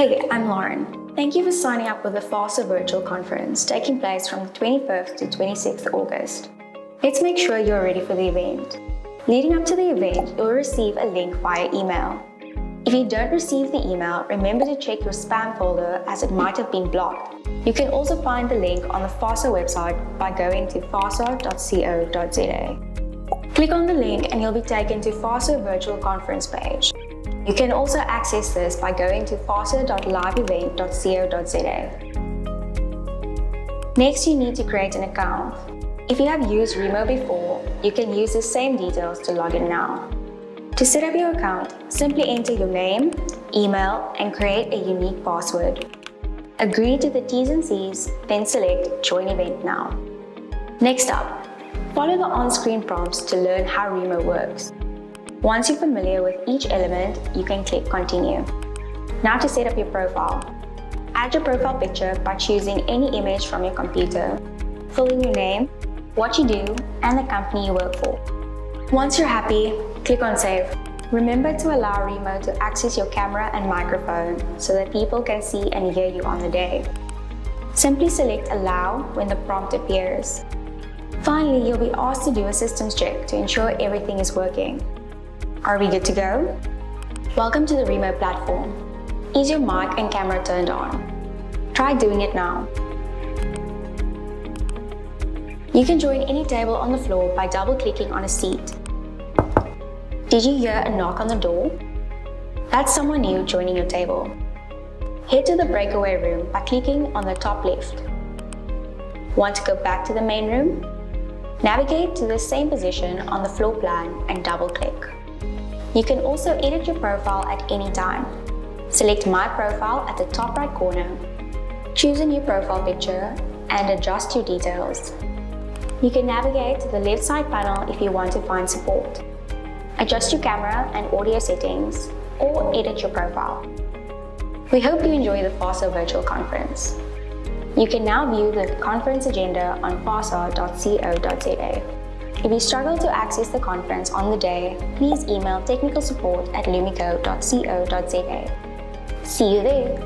Hey, I'm Lauren. Thank you for signing up with the FASA virtual conference taking place from the 21st to 26th August. Let's make sure you're ready for the event. Leading up to the event, you'll receive a link via email. If you don't receive the email, remember to check your spam folder as it might have been blocked. You can also find the link on the FASA website by going to fasa.co.za. Click on the link and you'll be taken to FASA virtual conference page. You can also access this by going to fasa.liveevent.co.za. Next, you need to create an account. If you have used Remo before, you can use the same details to log in now. To set up your account, simply enter your name, email, and create a unique password. Agree to the T's and C's, then select Join Event Now. Next up, follow the on-screen prompts to learn how Remo works. Once you're familiar with each element, you can click Continue. Now to set up your profile. Add your profile picture by choosing any image from your computer. Fill in your name, what you do, and the company you work for. Once you're happy, click on Save. Remember to allow Remo to access your camera and microphone so that people can see and hear you on the day. Simply select Allow when the prompt appears. Finally, you'll be asked to do a systems check to ensure everything is working. Are we good to go? Welcome to the Remo platform. Is your mic and camera turned on? Try doing it now. You can join any table on the floor by double-clicking on a seat. Did you hear a knock on the door? That's someone new joining your table. Head to the breakaway room by clicking on the top left. Want to go back to the main room? Navigate to the same position on the floor plan and double-click. You can also edit your profile at any time. Select My Profile at the top right corner, choose a new profile picture, and adjust your details. You can navigate to the left side panel if you want to find support. Adjust your camera and audio settings, or edit your profile. We hope you enjoy the FASA virtual conference. You can now view the conference agenda on fasa.co.za. If you struggle to access the conference on the day, please email technical support at lumico.co.za. See you there!